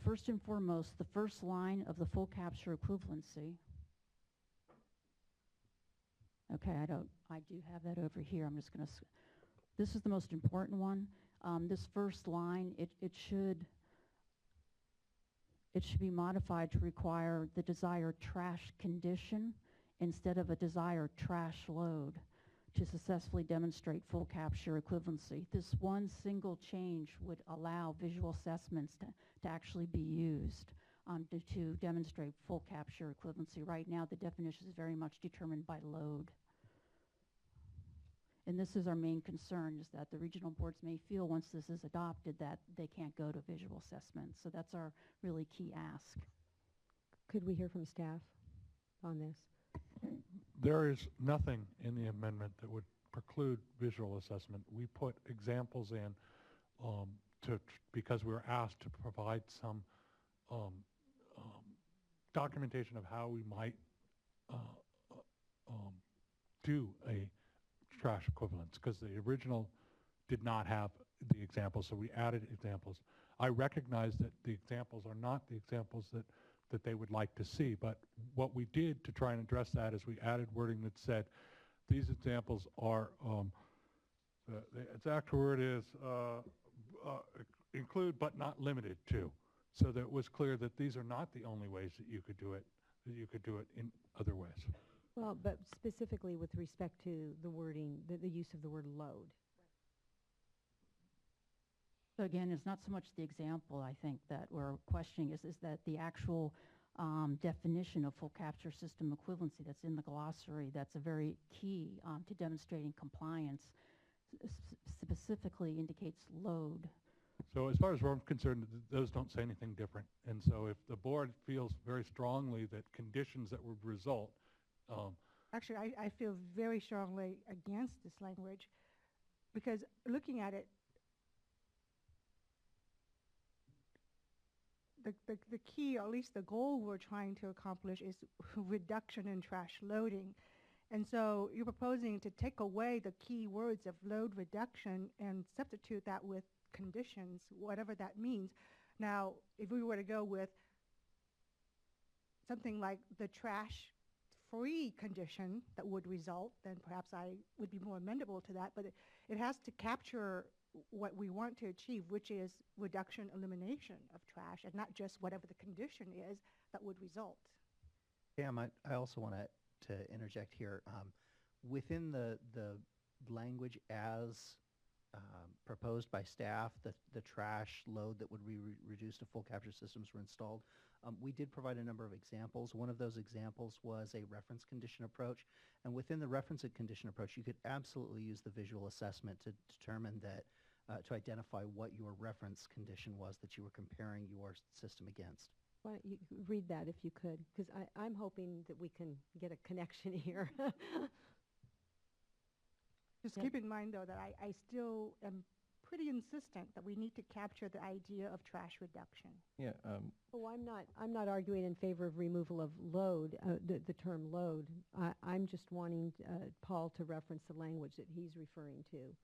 First and foremost, the first line of the full capture equivalency. Okay, I do have that over here. I'm just going to, this is the most important one. This first line, it should be modified to require the desired trash condition instead of a desired trash load to successfully demonstrate full capture equivalency. This one single change would allow visual assessments to actually be used to demonstrate full capture equivalency. Right now, the definition is very much determined by load. And this is our main concern, is that the regional boards may feel once this is adopted that they can't go to visual assessment. So that's our really key ask. Could we hear from staff on this? There is nothing in the amendment that would preclude visual assessment. We put examples in because we were asked to provide some documentation of how we might do a trash equivalence, because the original did not have the examples, so we added examples. I recognize that the examples are not the examples that they would like to see, but what we did to try and address that is we added wording that said these examples are, the exact word is include but not limited to, so that it was clear that these are not the only ways that you could do it, that you could do it in other ways. Well, but specifically with respect to the wording, the use of the word load. So again, it's not so much the example, I think, that we're questioning, is that the actual definition of full capture system equivalency that's in the glossary, that's a very key to demonstrating compliance, specifically indicates load. So as far as I'm concerned, those don't say anything different. And so if the board feels very strongly that conditions that would result actually, I feel very strongly against this language, because looking at it, the key, or at least the goal we're trying to accomplish, is reduction in trash loading. And so you're proposing to take away the key words of load reduction and substitute that with conditions, whatever that means. Now, if we were to go with something like the trash-free condition that would result, then perhaps I would be more amenable to that. But it has to capture what we want to achieve, which is reduction, elimination of trash, and not just whatever the condition is that would result. Pam, I also want to interject here. Within the language as proposed by staff, the trash load that would be reduced to full capture systems were installed. We did provide a number of examples. One of those examples was a reference condition approach. And within the reference condition approach, you could absolutely use the visual assessment to determine that, to identify what your reference condition was that you were comparing your system against. Why don't you read that if you could, because I'm hoping that we can get a connection here. Just keep in mind, though, that I still am pretty insistent that we need to capture the idea of trash reduction. Yeah. Oh, I'm not arguing in favor of removal of load, the term load. I'm just wanting Paul to reference the language that he's referring to,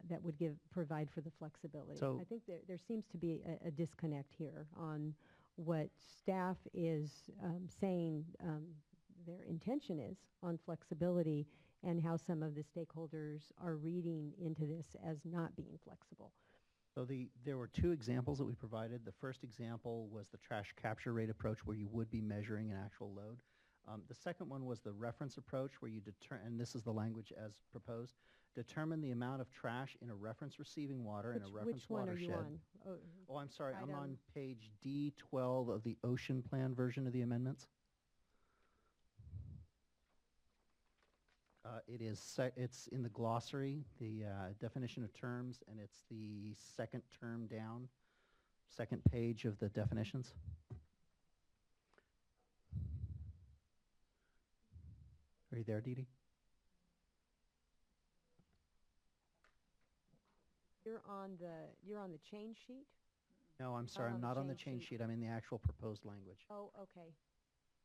that would provide for the flexibility. So I think there seems to be a disconnect here on what staff is saying their intention is on flexibility, and how some of the stakeholders are reading into this as not being flexible. So there were two examples that we provided. The first example was the trash capture rate approach, where you would be measuring an actual load. The second one was the reference approach, where you determine, and this is the language as proposed, determine the amount of trash in a reference receiving water in a reference watershed. Which one are you on? Oh, I'm sorry. I'm on page D12 of the Ocean Plan version of the amendments. It's in the glossary, the definition of terms, and it's the second term down, second page of the definitions. Are you there, Dee Dee? You're on the change sheet? No, I'm sorry. I'm not on the change sheet. I'm in the actual proposed language. Oh, okay.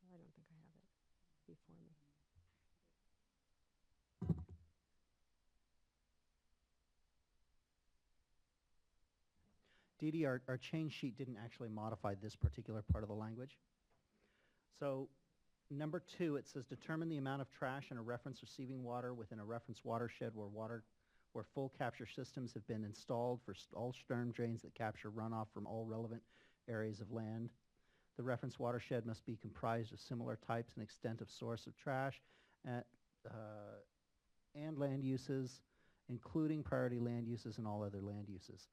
I don't think I have it before me. Dee Dee, our change sheet didn't actually modify this particular part of the language. So number 2, it says determine the amount of trash in a reference receiving water within a reference watershed where full capture systems have been installed for all storm drains that capture runoff from all relevant areas of land. The reference watershed must be comprised of similar types and extent of source of trash and land uses, including priority land uses and all other land uses.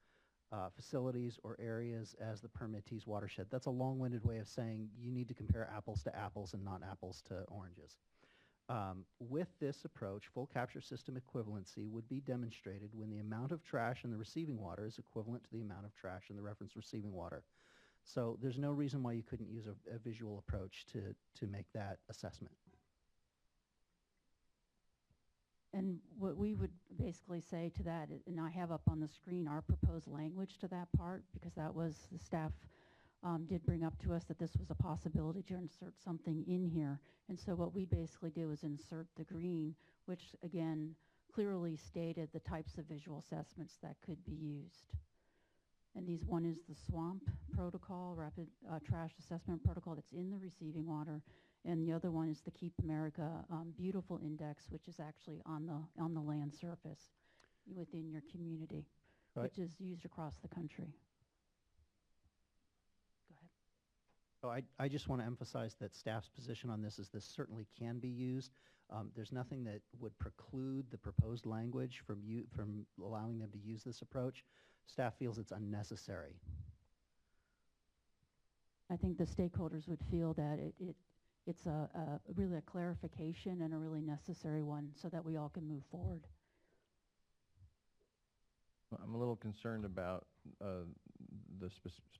Facilities or areas as the permittee's watershed. That's a long-winded way of saying you need to compare apples to apples and not apples to oranges. With this approach, full capture system equivalency would be demonstrated when the amount of trash in the receiving water is equivalent to the amount of trash in the reference receiving water. So there's no reason why you couldn't use a visual approach to make that assessment. And what we would basically say to that, and I have up on the screen our proposed language to that part, because that was, the staff did bring up to us that this was a possibility to insert something in here. And so what we basically did was insert the green, which again clearly stated the types of visual assessments that could be used. And one is the SWAMP protocol, rapid trash assessment protocol that's in the receiving water. And the other one is the Keep America Beautiful Index, which is actually on the land surface within your community, right, which is used across the country. Go ahead. So I just want to emphasize that staff's position on this is this certainly can be used. There's nothing that would preclude the proposed language from allowing them to use this approach. Staff feels it's unnecessary. I think the stakeholders would feel that it's really a clarification and a really necessary one so that we all can move forward. Well, I'm a little concerned about the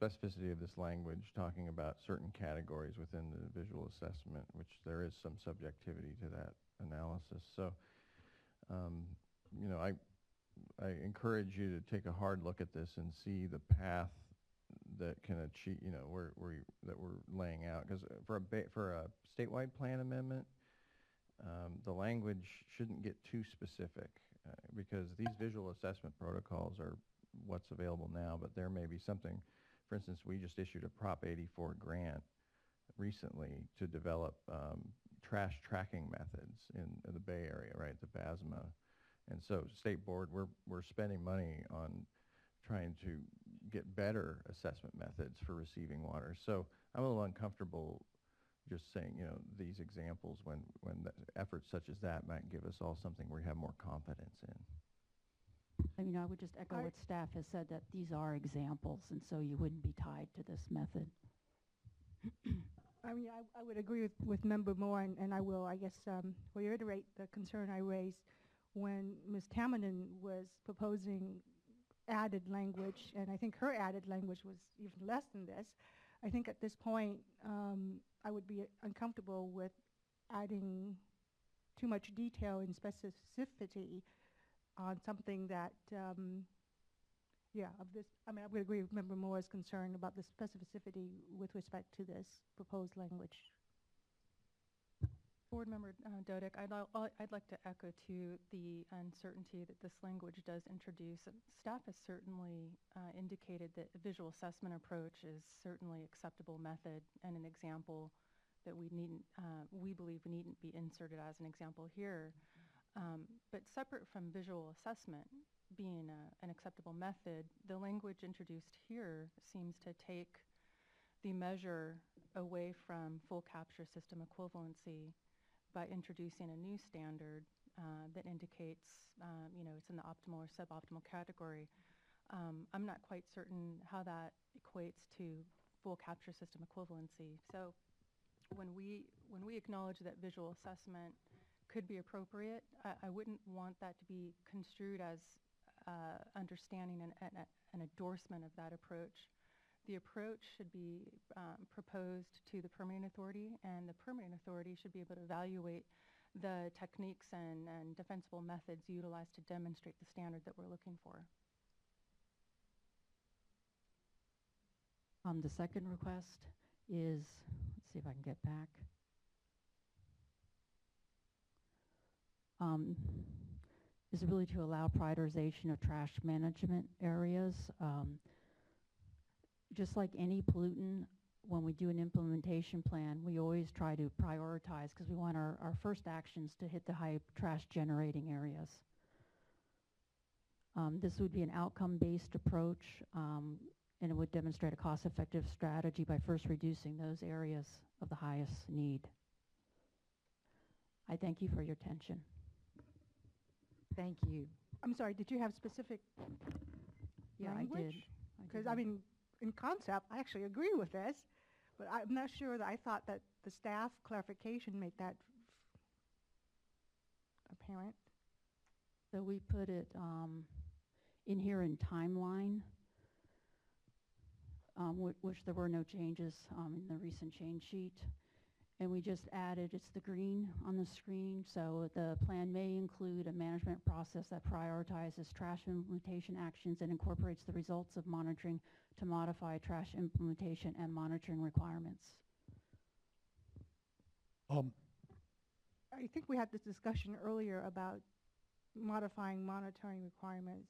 specificity of this language, talking about certain categories within the visual assessment, which there is some subjectivity to that analysis. So, you know, I encourage you to take a hard look at this and see the path that can achieve, you know, that we're laying out. Because for a statewide plan amendment, the language shouldn't get too specific because these visual assessment protocols are what's available now, but there may be something. For instance, we just issued a Prop 84 grant recently to develop trash tracking methods in the Bay Area, right, the BASMA. And so state board, we're spending money on trying to get better assessment methods for receiving water. So I'm a little uncomfortable just saying, you know, these examples when efforts such as that might give us all something we have more confidence in. I mean, I would just echo what staff has said, that these are examples, and so you wouldn't be tied to this method. I mean, I would agree with Member Moore, and I will, I guess, reiterate the concern I raised when Ms. Tamanen was proposing added language, and I think her added language was even less than this. I think at this point, I would be uncomfortable with adding too much detail and specificity on something that, I mean, I would agree with Member Moore's concern about the specificity with respect to this proposed language. Board Member Dodick, I'd like to echo to the uncertainty that this language does introduce. Staff has certainly indicated that a visual assessment approach is certainly acceptable method and an example that we believe needn't be inserted as an example here. But separate from visual assessment being an acceptable method, the language introduced here seems to take the measure away from full capture system equivalency by introducing a new standard that indicates, you know, it's in the optimal or suboptimal category. I'm not quite certain how that equates to full capture system equivalency. So when we acknowledge that visual assessment could be appropriate, I wouldn't want that to be construed as understanding an endorsement of that approach. The approach should be proposed to the permitting authority, and the permitting authority should be able to evaluate the techniques and defensible methods utilized to demonstrate the standard that we're looking for. The second request is, let's see if I can get back. Is really to allow prioritization of trash management areas. just like any pollutant, when we do an implementation plan, we always try to prioritize because we want our first actions to hit the high trash generating areas. This would be an outcome-based approach, and it would demonstrate a cost-effective strategy by first reducing those areas of the highest need. I thank you for your attention. Thank you. I'm sorry, did you have specific Yeah, I language? did. Because, I mean, in concept, I actually agree with this, but I'm not sure that I thought that the staff clarification made that apparent. So we put it in here in timeline, which there were no changes in the recent change sheet. And we just added, it's the green on the screen, so the plan may include a management process that prioritizes trash implementation actions and incorporates the results of monitoring to modify trash implementation and monitoring requirements. I think we had this discussion earlier about modifying monitoring requirements.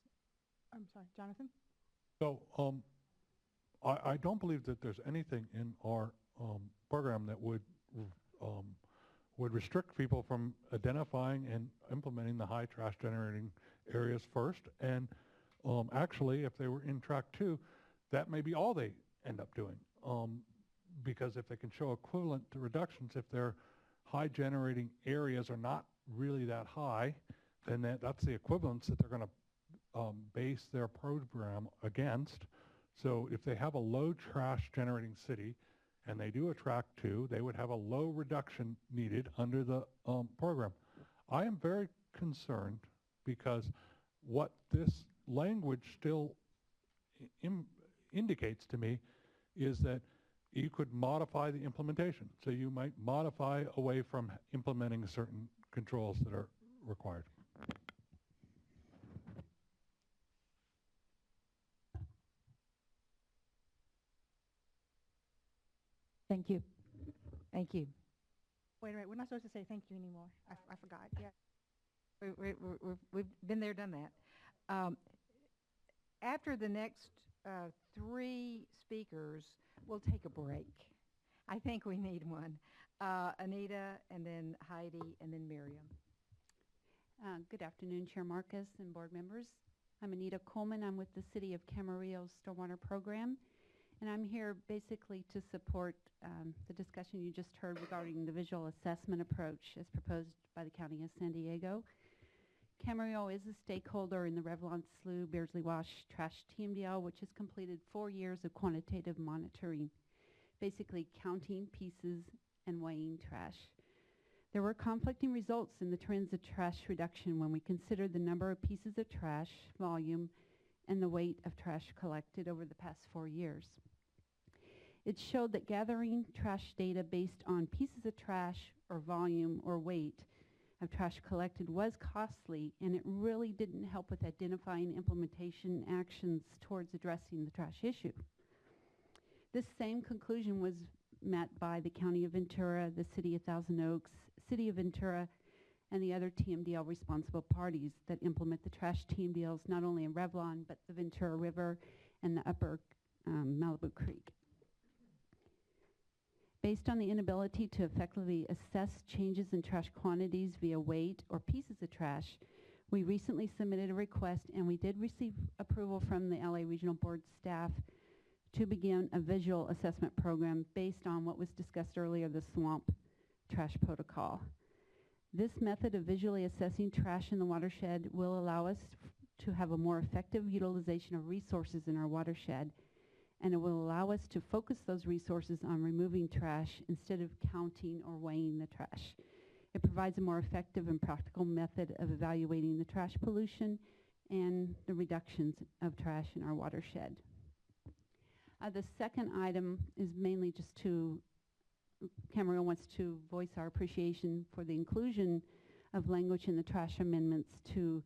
I'm sorry, Jonathan? So I don't believe that there's anything in our program that would restrict people from identifying and implementing the high trash generating areas first. And actually, if they were in track 2, that may be all they end up doing. Because if they can show equivalent to reductions, if their high generating areas are not really that high, then that's the equivalence that they're going to base their program against. So if they have a low trash generating city and they do a track 2, they would have a low reduction needed under the program. I am very concerned because what this language still indicates to me is that you could modify the implementation. So you might modify away from implementing certain controls that are required. Thank you. Thank you. Wait a minute, we're not supposed to say thank you anymore. I forgot, yeah. We've been there, done that. After the next 3 speakers, we'll take a break. I think we need one. Anita, and then Heidi, and then Miriam. Good afternoon, Chair Marcus and board members. I'm Anita Coleman. I'm with the City of Camarillo's Stormwater Program, and I'm here basically to support the discussion you just heard regarding the visual assessment approach as proposed by the County of San Diego. Camarillo is a stakeholder in the Revlon Slough Beardsley Wash Trash TMDL, which has completed 4 years of quantitative monitoring, basically counting pieces and weighing trash. There were conflicting results in the trends of trash reduction when we considered the number of pieces of trash, volume, and the weight of trash collected over the past 4 years. It showed that gathering trash data based on pieces of trash or volume or weight of trash collected was costly, and it really didn't help with identifying implementation actions towards addressing the trash issue. This same conclusion was met by the County of Ventura, the City of Thousand Oaks, City of Ventura, and the other TMDL responsible parties that implement the trash TMDLs not only in Revlon, but the Ventura River and the upper Malibu Creek. Based on the inability to effectively assess changes in trash quantities via weight or pieces of trash, we recently submitted a request, and we did receive approval from the LA Regional Board staff to begin a visual assessment program based on what was discussed earlier, the swamp trash protocol. This method of visually assessing trash in the watershed will allow us to have a more effective utilization of resources in our watershed, and it will allow us to focus those resources on removing trash instead of counting or weighing the trash. It provides a more effective and practical method of evaluating the trash pollution and the reductions of trash in our watershed. The second item is mainly just to, Camarillo wants to voice our appreciation for the inclusion of language in the trash amendments to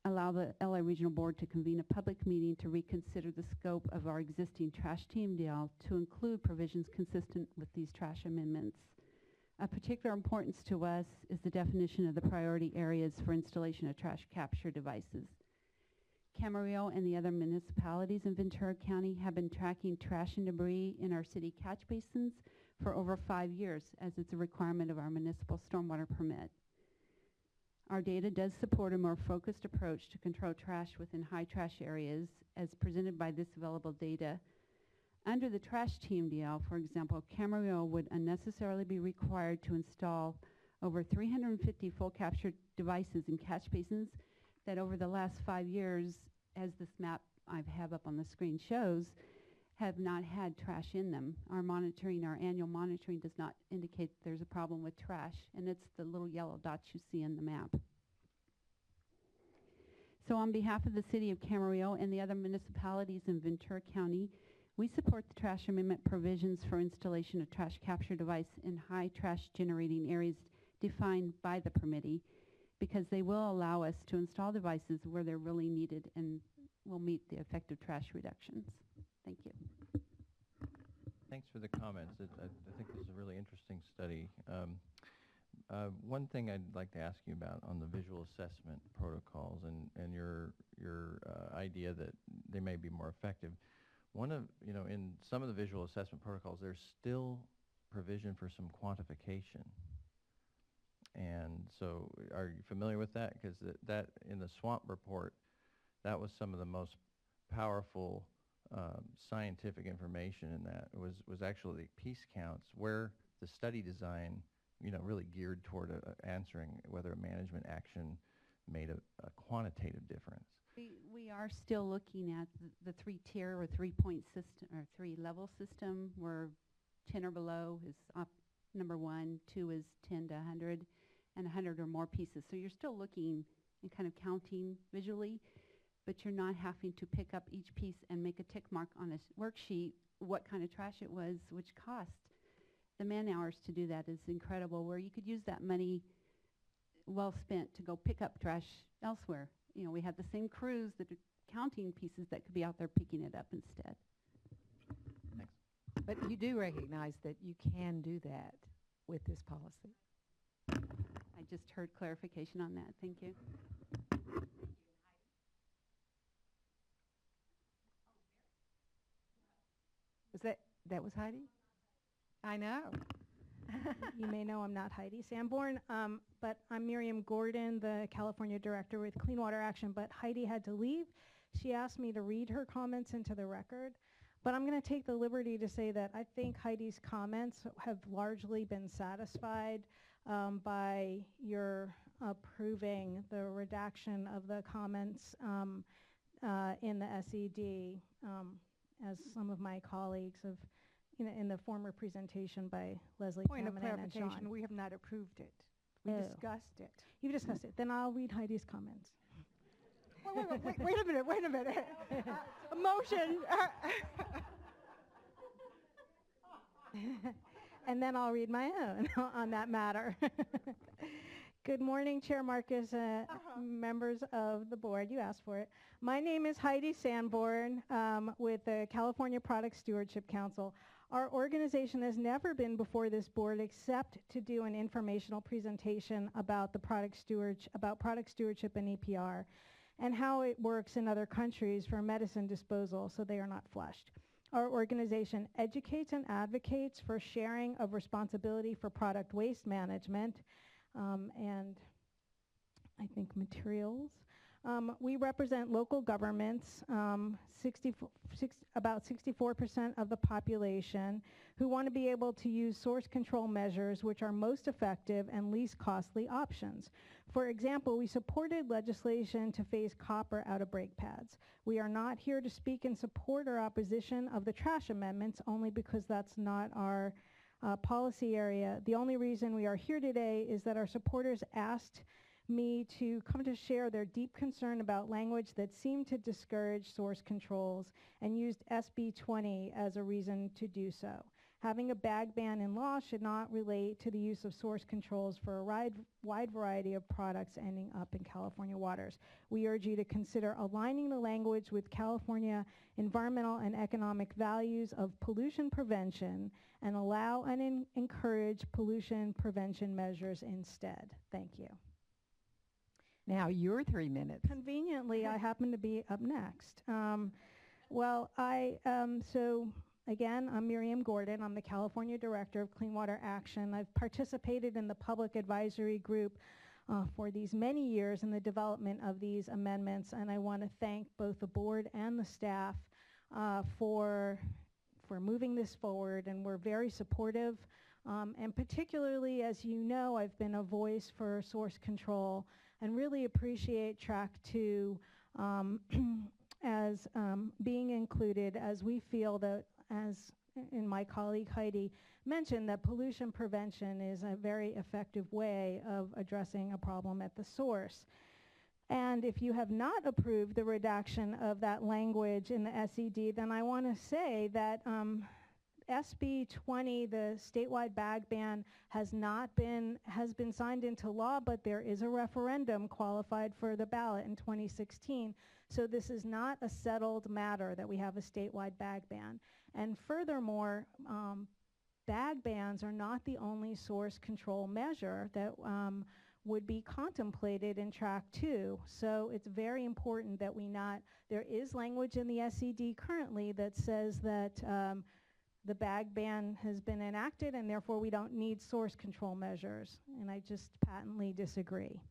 allow the LA Regional Board to convene a public meeting to reconsider the scope of our existing trash TMDL to include provisions consistent with these trash amendments. Of particular importance to us is the definition of the priority areas for installation of trash capture devices. Camarillo and the other municipalities in Ventura County have been tracking trash and debris in our city catch basins for over 5 years, as it's a requirement of our municipal stormwater permit. Our data does support a more focused approach to control trash within high trash areas, as presented by this available data. Under the trash TMDL, for example, Camarillo would unnecessarily be required to install over 350 full capture devices in catch basins that over the last 5 years, as this map I have up on the screen shows, have not had trash in them. Our annual monitoring does not indicate there's a problem with trash, and it's the little yellow dots you see in the map. So on behalf of the City of Camarillo and the other municipalities in Ventura County, we support the trash amendment provisions for installation of trash capture device in high trash generating areas defined by the permittee, because they will allow us to install devices where they're really needed and will meet the effective trash reductions. Thank you. Thanks for the comments. I think this is a really interesting study. One thing I'd like to ask you about on the visual assessment protocols and your idea that they may be more effective. In some of the visual assessment protocols, there's still provision for some quantification. And so are you familiar with that? Because that in the swamp report, that was some of the most powerful scientific information in that was actually piece counts, where the study design, really geared toward answering whether a management action made a quantitative difference. We are still looking at the 3-tier or 3-point system or 3-level system, where 10 or below is number 1, 2 is 10 to 100, and 100 or more pieces. So you're still looking and kind of counting visually, but you're not having to pick up each piece and make a tick mark on a worksheet what kind of trash it was, which cost. The man hours to do that is incredible, where you could use that money well spent to go pick up trash elsewhere. We have the same crews that are counting pieces that could be out there picking it up instead. Thanks. But you do recognize that you can do that with this policy. I just heard clarification on that. Thank you. That was Heidi? I know. You may know I'm not Heidi Sanborn, but I'm Miriam Gordon, the California Director with Clean Water Action, but Heidi had to leave. She asked me to read her comments into the record, but I'm going to take the liberty to say that I think Heidi's comments have largely been satisfied by your approving the redaction of the comments in the SED, as some of my colleagues have, in the former presentation by Leslie Point of Taman and clarification, Sean. we have not approved it. We Oh. discussed it. You've discussed it. Then I'll read Heidi's comments. Wait a minute. A motion. And then I'll read my own on that matter. Good morning, Chair Marcus, members of the board. You asked for it. My name is Heidi Sanborn with the California Product Stewardship Council. Our organization has never been before this board except to do an informational presentation about product stewardship and EPR and how it works in other countries for medicine disposal so they are not flushed. Our organization educates and advocates for sharing of responsibility for product waste management and I think materials. We represent local governments, about 64% of the population, who want to be able to use source control measures which are most effective and least costly options. For example, we supported legislation to phase copper out of brake pads. We are not here to speak in support or opposition of the trash amendments, only because that's not our policy area. The only reason we are here today is that our supporters asked me to come to share their deep concern about language that seemed to discourage source controls and used SB 20 as a reason to do so. Having a bag ban in law should not relate to the use of source controls for a wide variety of products ending up in California waters. We urge you to consider aligning the language with California environmental and economic values of pollution prevention and allow and encourage pollution prevention measures instead. Thank you. Now your 3 minutes. Conveniently, I happen to be up next. So again, I'm Miriam Gordon. I'm the California Director of Clean Water Action. I've participated in the public advisory group for these many years in the development of these amendments, and I want to thank both the board and the staff for moving this forward, and we're very supportive. And particularly, as you know, I've been a voice for source control and really appreciate Track 2 as being included, as we feel that, as in my colleague Heidi mentioned, that pollution prevention is a very effective way of addressing a problem at the source. And if you have not approved the redaction of that language in the SED, then I want to say that SB 20, the statewide bag ban, has been signed into law, but there is a referendum qualified for the ballot in 2016. So this is not a settled matter that we have a statewide bag ban. And furthermore, bag bans are not the only source control measure that would be contemplated in Track 2. So it's very important that there is language in the SED currently that says that the bag ban has been enacted and therefore we don't need source control measures, and I just patently disagree.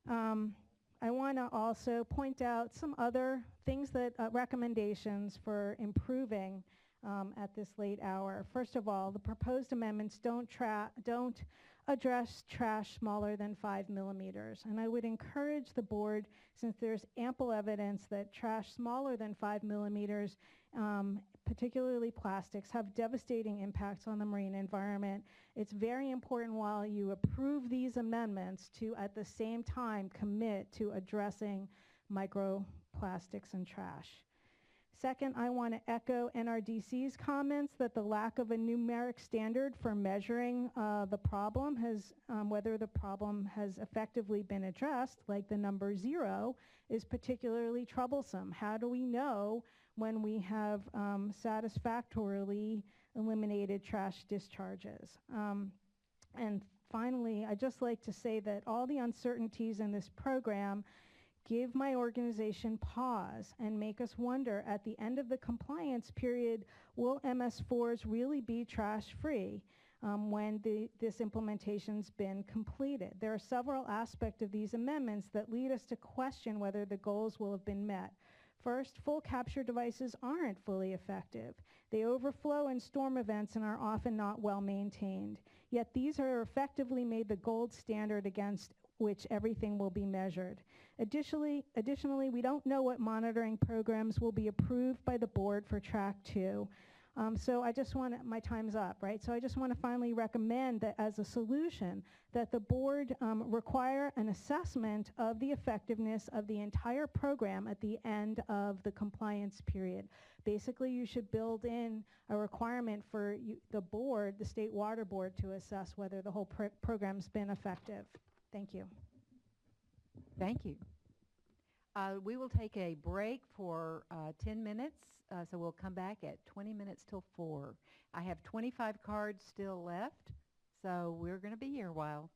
I want to also point out some other things that recommendations for improving at this late hour. First of all, the proposed amendments don't address trash smaller than 5 millimeters, and I would encourage the board, since there's ample evidence that trash smaller than 5 millimeters, particularly plastics, have devastating impacts on the marine environment. It's very important, while you approve these amendments, to at the same time commit to addressing microplastics and trash. Second, I want to echo NRDC's comments that the lack of a numeric standard for measuring the problem whether the problem has effectively been addressed, like the number 0, is particularly troublesome. How do we know when we have satisfactorily eliminated trash discharges? And finally, I'd just like to say that all the uncertainties in this program give my organization pause and make us wonder, at the end of the compliance period, will MS4s really be trash-free when this implementation's been completed? There are several aspects of these amendments that lead us to question whether the goals will have been met. First, full capture devices aren't fully effective. They overflow in storm events and are often not well maintained. Yet these are effectively made the gold standard against which everything will be measured. Additionally, we don't know what monitoring programs will be approved by the board for Track 2. So I just want to, my time's up, right? So I just want to finally recommend that as a solution, that the board require an assessment of the effectiveness of the entire program at the end of the compliance period. Basically, you should build in a requirement for the board, the State Water Board, to assess whether the whole program's been effective. Thank you. Thank you. We will take a break for 10 minutes, so we'll come back at 20 minutes till 4. I have 25 cards still left, so we're going to be here a while.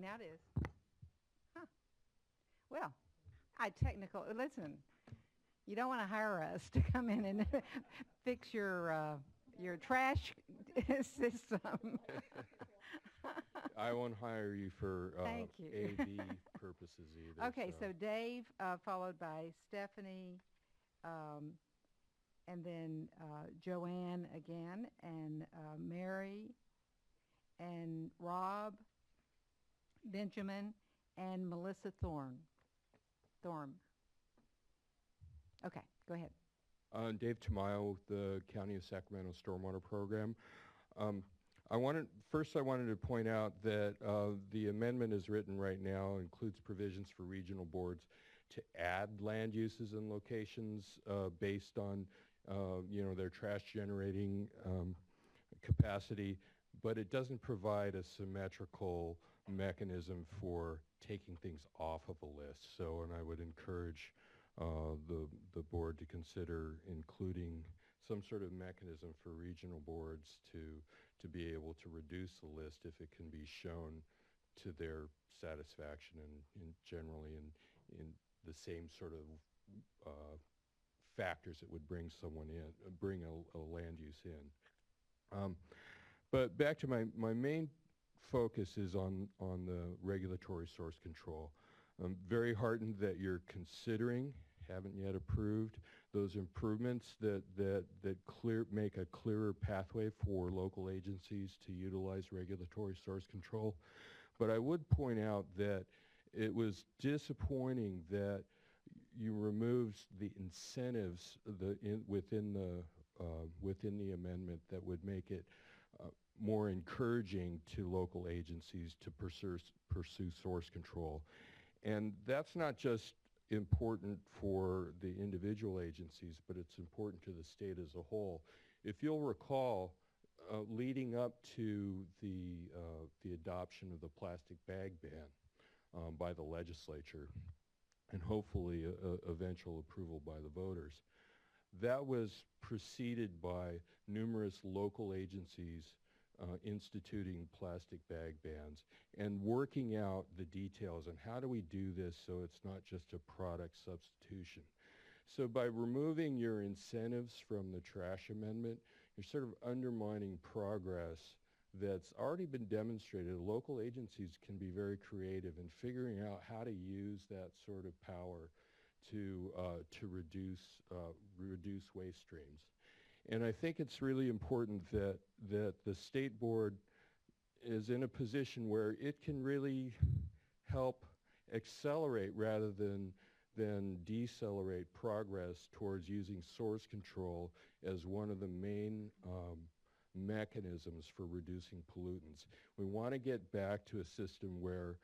now it is. Huh. Well, listen, you don't want to hire us to come in and fix your trash system. I won't hire you for Thank you. A/B purposes either. Okay, so Dave, followed by Stephanie, and then Joanne again, and Mary, and Rob, Benjamin, and Melissa Thorm. Okay, go ahead. Dave Tamayo with the County of Sacramento Stormwater Program. I wanted to point out that the amendment as written right now includes provisions for regional boards to add land uses and locations based on their trash generating capacity, but it doesn't provide a symmetrical mechanism for taking things off of a list. So, and I would encourage the board to consider including some sort of mechanism for regional boards to be able to reduce the list if it can be shown to their satisfaction and generally in the same sort of factors that would bring someone in, bring a land use in. But back to my main focus is on the regulatory source control. I'm very heartened that you're considering, haven't yet approved, those improvements that make a clearer pathway for local agencies to utilize regulatory source control. But I would point out that it was disappointing that you removed the incentives within the amendment that would make it more encouraging to local agencies to pursue source control. And that's not just important for the individual agencies, but it's important to the state as a whole. If you'll recall, leading up to the adoption of the plastic bag ban by the legislature, and hopefully eventual approval by the voters, that was preceded by numerous local agencies instituting plastic bag bans and working out the details on how do we do this so it's not just a product substitution. So by removing your incentives from the trash amendment, you're sort of undermining progress that's already been demonstrated. Local agencies can be very creative in figuring out how to use that sort of power to reduce waste streams. And I think it's really important that the state board is in a position where it can really help accelerate rather than decelerate progress towards using source control as one of the main mechanisms for reducing pollutants. We want to get back to a system where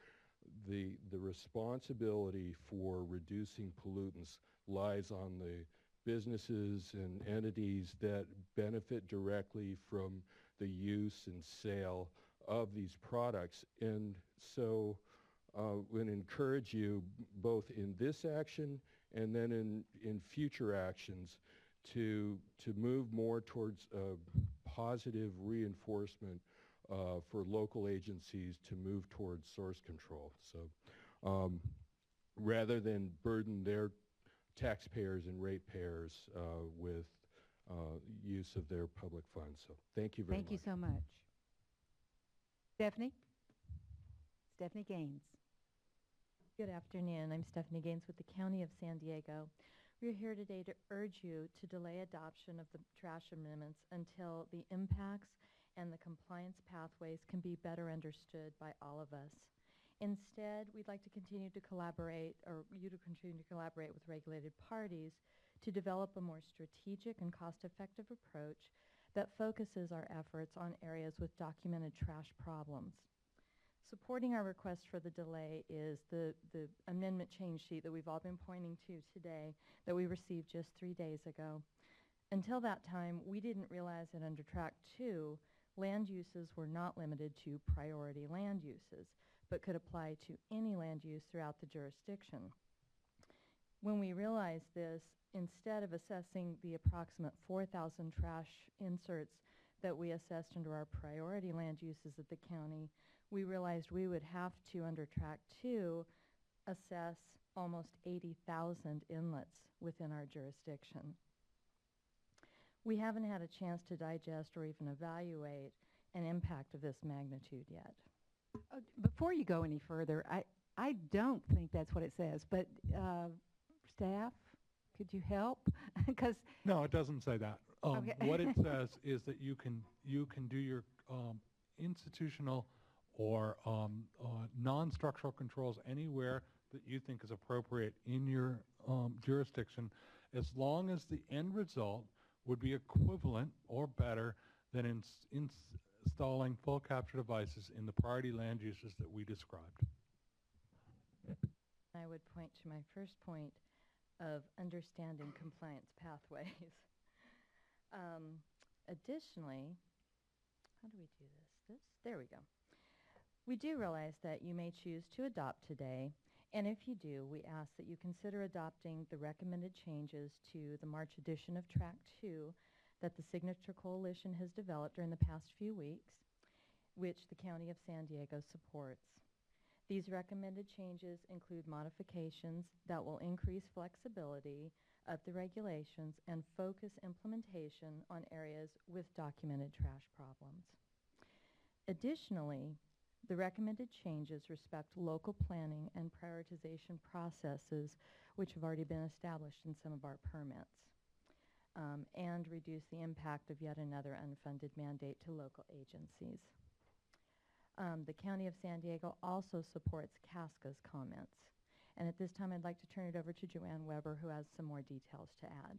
the responsibility for reducing pollutants lies on the businesses and entities that benefit directly from the use and sale of these products. And so would encourage you both in this action and then in future actions to move more towards positive reinforcement for local agencies to move towards source control. So rather than burden their taxpayers and ratepayers with use of their public funds. So thank you very much. Thank you so much. Stephanie? Stephanie Gaines. Good afternoon. I'm Stephanie Gaines with the County of San Diego. We're here today to urge you to delay adoption of the trash amendments until the impacts and the compliance pathways can be better understood by all of us. Instead, we'd like to continue to collaborate, or you to continue to collaborate with regulated parties to develop a more strategic and cost-effective approach that focuses our efforts on areas with documented trash problems. Supporting our request for the delay is the amendment change sheet that we've all been pointing to today that we received just 3 days ago. Until that time, we didn't realize that under Track 2, land uses were not limited to priority land uses, but could apply to any land use throughout the jurisdiction. When we realized this, instead of assessing the approximate 4,000 trash inserts that we assessed under our priority land uses at the county, we realized we would have to, under Track 2, assess almost 80,000 inlets within our jurisdiction. We haven't had a chance to digest or even evaluate an impact of this magnitude yet. Before you go any further, I don't think that's what it says, but staff, could you help? Because No, it doesn't say that. Okay. What it says is that you can do your institutional or non-structural controls anywhere that you think is appropriate in your jurisdiction, as long as the end result would be equivalent or better than installing full capture devices in the priority land uses that we described. I would point to my first point of understanding compliance pathways. Additionally, how do we do this? There we go. We do realize that you may choose to adopt today, and if you do, we ask that you consider adopting the recommended changes to the March edition of Track 2 that the Signature Coalition has developed during the past few weeks, which the County of San Diego supports. These recommended changes include modifications that will increase flexibility of the regulations and focus implementation on areas with documented trash problems. Additionally, the recommended changes respect local planning and prioritization processes which have already been established in some of our permits, and reduce the impact of yet another unfunded mandate to local agencies. The County of San Diego also supports CASCA's comments. And at this time, I'd like to turn it over to Joanne Weber, who has some more details to add.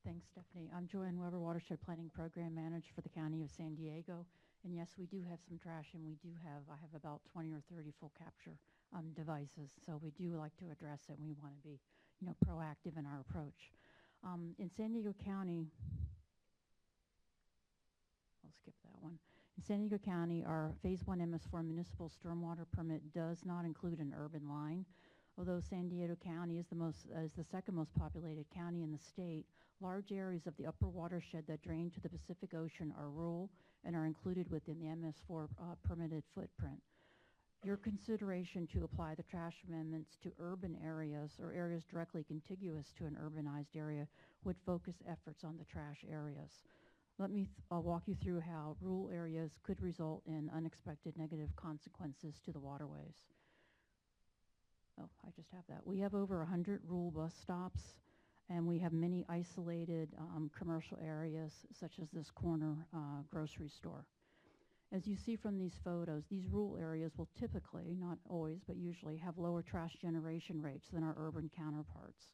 Thanks, Stephanie. I'm Joanne Weber, Watershed Planning Program Manager for the County of San Diego. And yes, we do have some trash, and I have about 20 or 30 full capture devices. So we do like to address it, and we want to be, proactive in our approach. In San Diego County, I'll skip that one. In San Diego County, our Phase 1 MS4 municipal stormwater permit does not include an urban line. Although San Diego County is the second most populated county in the state, large areas of the upper watershed that drain to the Pacific Ocean are rural and are included within the MS4 permitted footprint. Your consideration to apply the trash amendments to urban areas or areas directly contiguous to an urbanized area would focus efforts on the trash areas. Let me walk you through how rural areas could result in unexpected negative consequences to the waterways. Oh, I just have that. We have over 100 rural bus stops, and we have many isolated commercial areas, such as this corner grocery store. As you see from these photos, these rural areas will typically, not always, but usually have lower trash generation rates than our urban counterparts.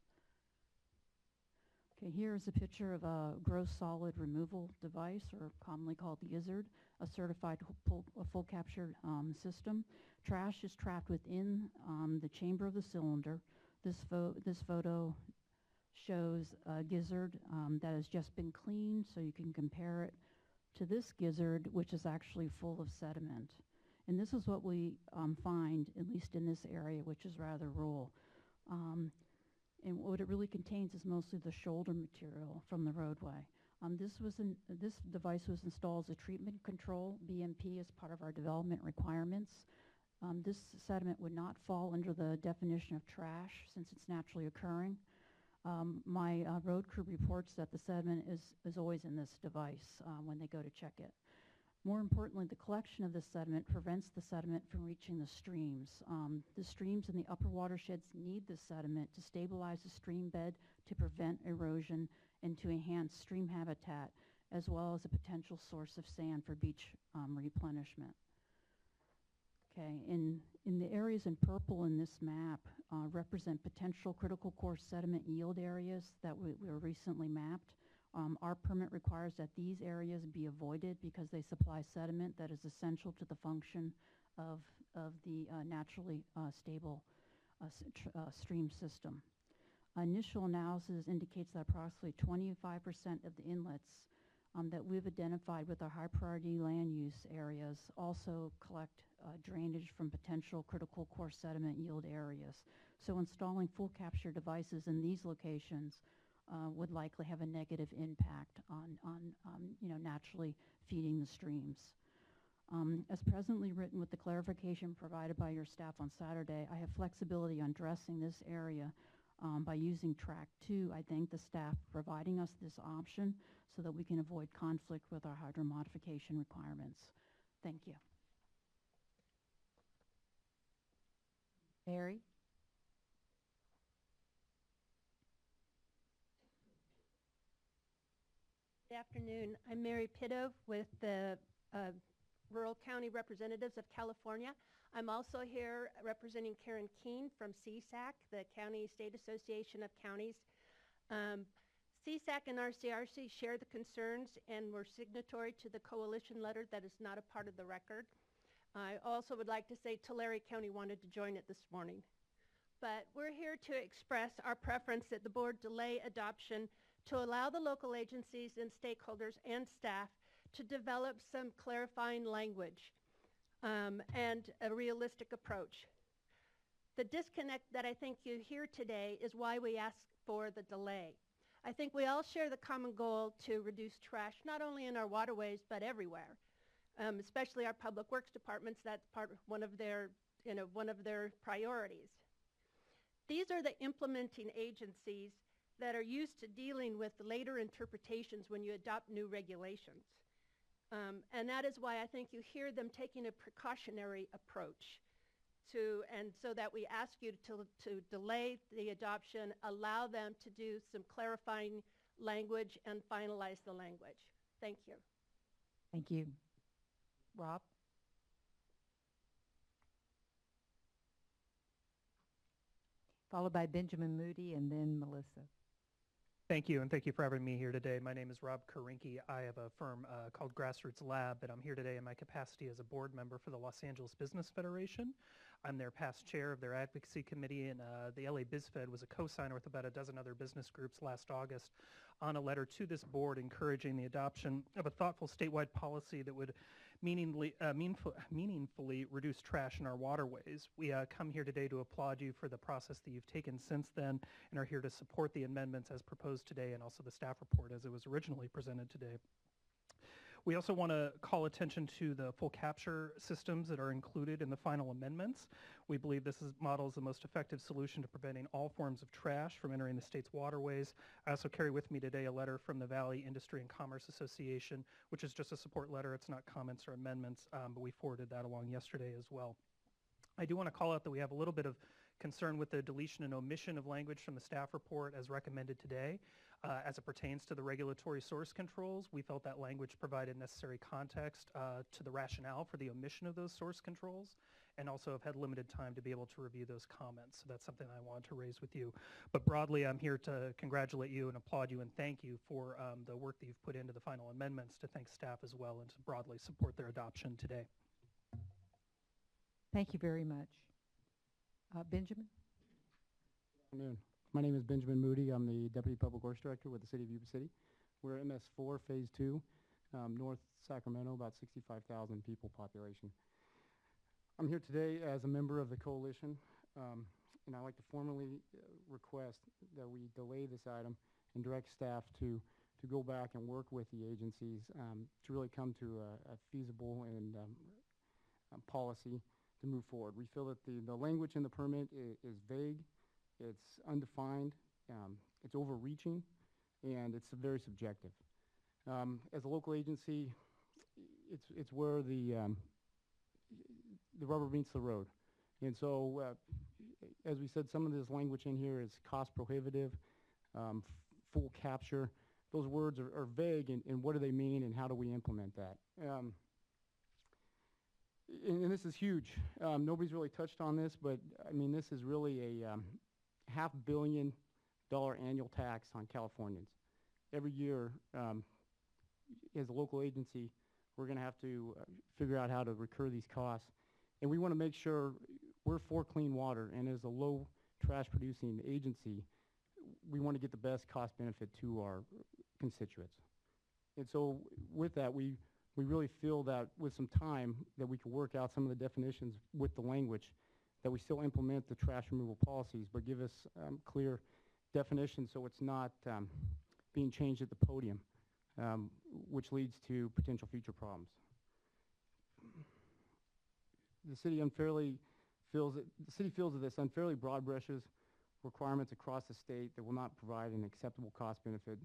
Okay, here is a picture of a gross solid removal device, or commonly called the gizzard, a certified full captured system. Trash is trapped within the chamber of the cylinder. This photo shows a gizzard that has just been cleaned, so you can compare it to this gizzard, which is actually full of sediment. And this is what we find, at least in this area, which is rather rural. And what it really contains is mostly the shoulder material from the roadway. This device was installed as a treatment control, BMP, as part of our development requirements. This sediment would not fall under the definition of trash since it's naturally occurring. My road crew reports that the sediment is always in this device when they go to check it. More importantly, the collection of this sediment prevents the sediment from reaching the streams. The streams in the upper watersheds need this sediment to stabilize the stream bed, to prevent erosion, and to enhance stream habitat, as well as a potential source of sand for beach replenishment. Okay, in the areas in purple in this map represent potential critical core sediment yield areas that were recently mapped. Our permit requires that these areas be avoided because they supply sediment that is essential to the function of the naturally stable stream system. Initial analysis indicates that approximately 25% of the inlets that we've identified with our high priority land use areas also collect drainage from potential critical core sediment yield areas. So installing full capture devices in these locations would likely have a negative impact on naturally feeding the streams. As presently written with the clarification provided by your staff on Saturday, I have flexibility on dressing this area by using track 2. I thank the staff for providing us this option so that we can avoid conflict with our hydro modification requirements. Thank you. Mary? Good afternoon. I'm Mary Pitto with the Rural County Representatives of California. I'm also here representing Karen Keene from CSAC, the County State Association of Counties. CSAC and RCRC share the concerns and were signatory to the coalition letter that is not a part of the record. I also would like to say Tulare County wanted to join it this morning. But we're here to express our preference that the board delay adoption to allow the local agencies and stakeholders and staff to develop some clarifying language and a realistic approach. The disconnect that I think you hear today is why we ask for the delay. I think we all share the common goal to reduce trash, not only in our waterways, but everywhere, especially our public works departments. That's one of their priorities. These are the implementing agencies that are used to dealing with later interpretations when you adopt new regulations. And that is why I think you hear them taking a precautionary approach and so that we ask you to delay the adoption, allow them to do some clarifying language and finalize the language. Thank you. Thank you. Rob? Followed by Benjamin Moody and then Melissa. Thank you, and thank you for having me here today. My name is Rob Karinke. I have a firm called Grassroots Lab, and I'm here today in my capacity as a board member for the Los Angeles Business Federation. I'm their past chair of their advocacy committee, and the LA BizFed was a co-signer with about a dozen other business groups last August on a letter to this board encouraging the adoption of a thoughtful statewide policy that would meaningfully reduce trash in our waterways. We come here today to applaud you for the process that you've taken since then and are here to support the amendments as proposed today and also the staff report as it was originally presented today. We also want to call attention to the full capture systems that are included in the final amendments. We believe this model is the most effective solution to preventing all forms of trash from entering the state's waterways. I also carry with me today a letter from the Valley Industry and Commerce Association, which is just a support letter. It's not comments or amendments, but we forwarded that along yesterday as well. I do want to call out that we have a little bit of concern with the deletion and omission of language from the staff report as recommended today. As it pertains to the regulatory source controls, we felt that language provided necessary context to the rationale for the omission of those source controls, and also have had limited time to be able to review those comments. So that's something I wanted to raise with you. But broadly, I'm here to congratulate you and applaud you and thank you for the work that you've put into the final amendments, to thank staff as well, and to broadly support their adoption today. Thank you very much. Benjamin? Good afternoon. My name is Benjamin Moody. I'm the Deputy Public Works Director with the City of Yuba City. We're MS4, Phase 2, North Sacramento, about 65,000 people population. I'm here today as a member of the coalition, and I'd like to formally request that we delay this item and direct staff to go back and work with the agencies to really come to a feasible and policy to move forward. We feel that the language in the permit is vague, it's undefined, it's overreaching, and it's very subjective. As a local agency, it's where the rubber meets the road. And so, as we said, some of this language in here is cost prohibitive, full capture. Those words are vague, and what do they mean, and how do we implement that? And this is huge. Nobody's really touched on this, but I mean, this is really a $500 million annual tax on Californians. Every year, as a local agency, we're going to have to figure out how to recur these costs. And we want to make sure we're for clean water, and as a low trash producing agency, we want to get the best cost benefit to our constituents. And so with that, we really feel that with some time that we can work out some of the definitions with the language, that we still implement the trash removal policies, but give us clear definition so it's not being changed at the podium, which leads to potential future problems. The city feels that this unfairly broad brushes requirements across the state that will not provide an acceptable cost benefit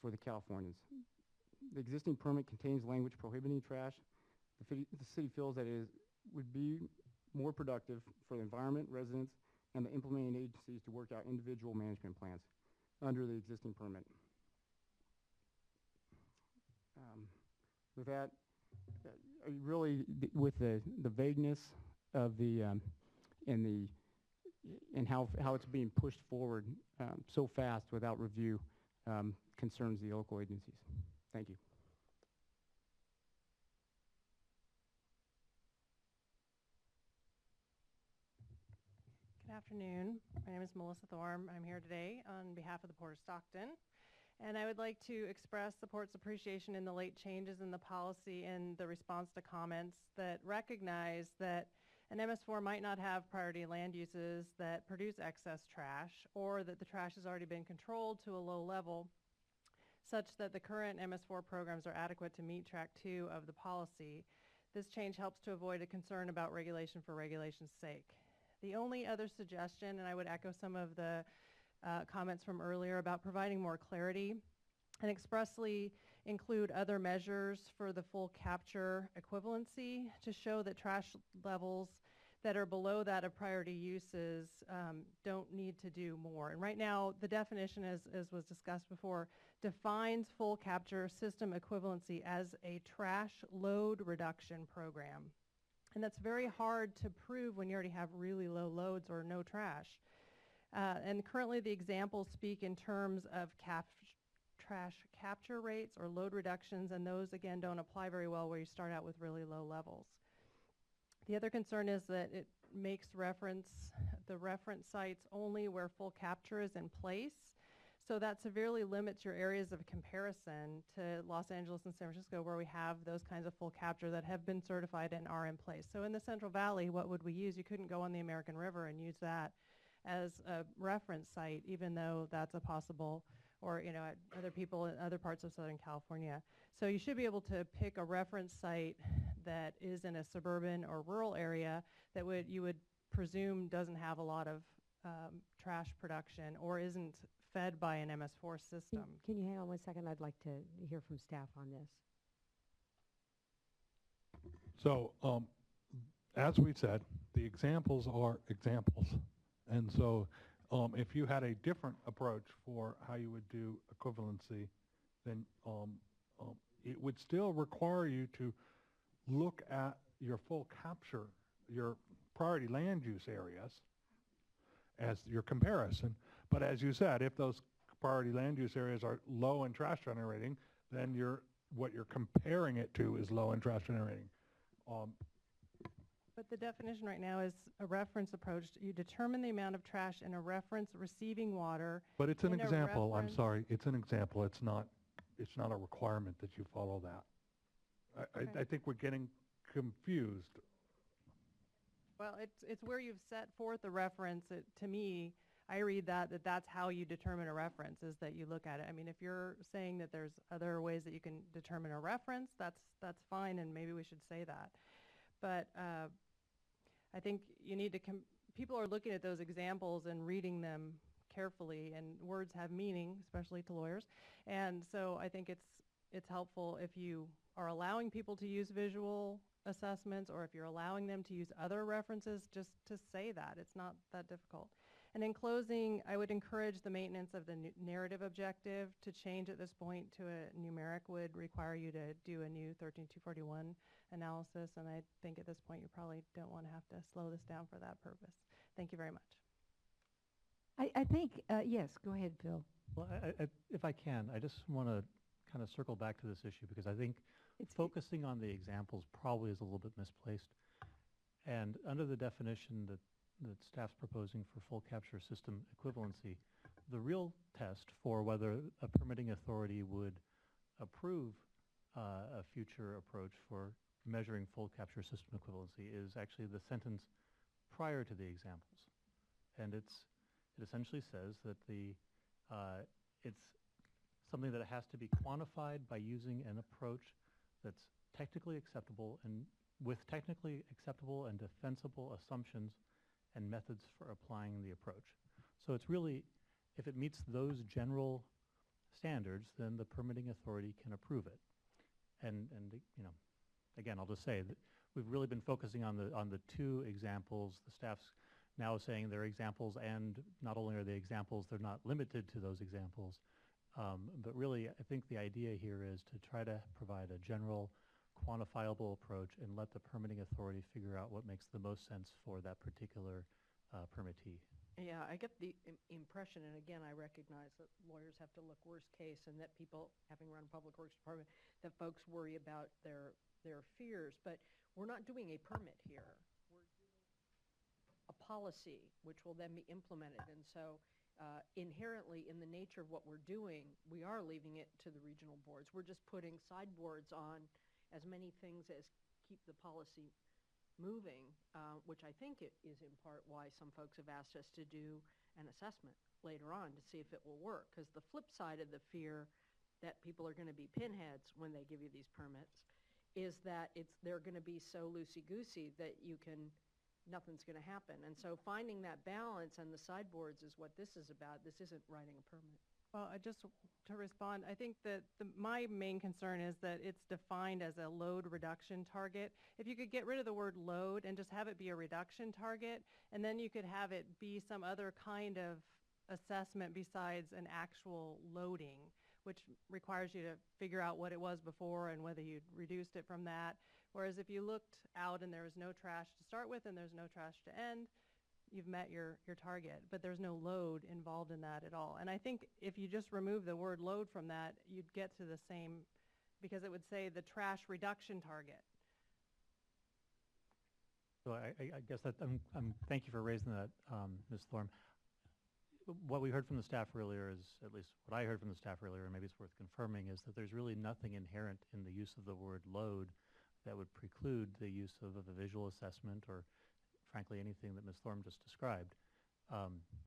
for the Californians. The existing permit contains language prohibiting trash. The city feels that it would be more productive for the environment, residents, and the implementing agencies to work out individual management plans under the existing permit. With that, really, with the vagueness of the and how it's being pushed forward so fast without review concerns the local agencies. Thank you. Good afternoon. My name is Melissa Thorm. I'm here today on behalf of the Port of Stockton. And I would like to express the Port's appreciation in the late changes in the policy and the response to comments that recognize that an MS4 might not have priority land uses that produce excess trash, or that the trash has already been controlled to a low level such that the current MS4 programs are adequate to meet Track 2 of the policy. This change helps to avoid a concern about regulation for regulation's sake. The only other suggestion, and I would echo some of the comments from earlier about providing more clarity and expressly include other measures for the full capture equivalency to show that trash levels that are below that of priority uses don't need to do more. And right now, the definition, as was discussed before, defines full capture system equivalency as a trash load reduction program. And that's very hard to prove when you already have really low loads or no trash. And currently the examples speak in terms of trash capture rates or load reductions, and those again don't apply very well where you start out with really low levels. The other concern is that it makes the reference sites only where full capture is in place. So that severely limits your areas of comparison to Los Angeles and San Francisco, where we have those kinds of full capture that have been certified and are in place. So in the Central Valley, what would we use? You couldn't go on the American River and use that as a reference site, even though that's a possible, or other people in other parts of Southern California. So you should be able to pick a reference site that is in a suburban or rural area that you would presume doesn't have a lot of trash production or isn't fed by an MS4 system. Can you hang on 1 second? I'd like to hear from staff on this. So, as we said, the examples are examples. And so if you had a different approach for how you would do equivalency, then it would still require you to look at your full capture, your priority land use areas as your comparison. But as you said, if those priority land use areas are low in trash generating, then what you're comparing it to is low in trash generating. But the definition right now is a reference approach. You determine the amount of trash in a reference receiving water. But it's an example. I'm sorry. It's an example. It's not a requirement that you follow that. I think we're getting confused. Well, it's where you've set forth a reference. To me, I read that's how you determine a reference, is that you look at it. I mean, if you're saying that there's other ways that you can determine a reference, that's fine, and maybe we should say that. But I think you need to people are looking at those examples and reading them carefully, and words have meaning, especially to lawyers. And so I think it's helpful if you are allowing people to use visual assessments, or if you're allowing them to use other references, just to say that. It's not that difficult. And in closing, I would encourage the maintenance of the narrative objective. To change at this point to a numeric would require you to do a new 13241 analysis, and I think at this point you probably don't want to have to slow this down for that purpose. Thank you very much. I think, yes, go ahead, Phil. Well, if I can, I just want to kind of circle back to this issue, because I think focusing on the examples probably is a little bit misplaced. And under the definition that staff's proposing for full capture system equivalency, the real test for whether a permitting authority would approve a future approach for measuring full capture system equivalency is actually the sentence prior to the examples. And it's It essentially says that it's something that has to be quantified by using an approach that's technically acceptable and with technically acceptable and defensible assumptions and methods for applying the approach. So it's really, if it meets those general standards, then the permitting authority can approve it. And you know, again, I'll just say that we've really been focusing on the two examples. The staff's now saying they're examples, and not only are they examples, they're not limited to those examples. But really, I think the idea here is to try to provide a general, quantifiable approach and let the permitting authority figure out what makes the most sense for that particular permittee. Yeah, I get the impression, and again, I recognize that lawyers have to look worst case, and that people, having run a public works department, that folks worry about their fears. But we're not doing a permit here. We're doing a policy, which will then be implemented. And so inherently, in the nature of what we're doing, we are leaving it to the regional boards. We're just putting sideboards on as many things as keep the policy moving, which I think it is in part why some folks have asked us to do an assessment later on to see if it will work. Because the flip side of the fear that people are going to be pinheads when they give you these permits is that they're going to be so loosey-goosey that nothing's going to happen. And so finding that balance and the sideboards is what this is about. This isn't writing a permit. Well, just to respond, I think that my main concern is that it's defined as a load reduction target. If you could get rid of the word load and just have it be a reduction target, and then you could have it be some other kind of assessment besides an actual loading, which requires you to figure out what it was before and whether you reduced it from that. Whereas if you looked out and there was no trash to start with and there's no trash to end, you've met your target, but there's no load involved in that at all. And I think if you just remove the word load from that, you'd get to the same, because it would say the trash reduction target. So I guess that thank you for raising that, Ms. Thorm. What we heard from the staff earlier is, at least what I heard from the staff earlier, and maybe it's worth confirming, is that there's really nothing inherent in the use of the word load that would preclude the use of a visual assessment or frankly anything that Ms. Thorm just described.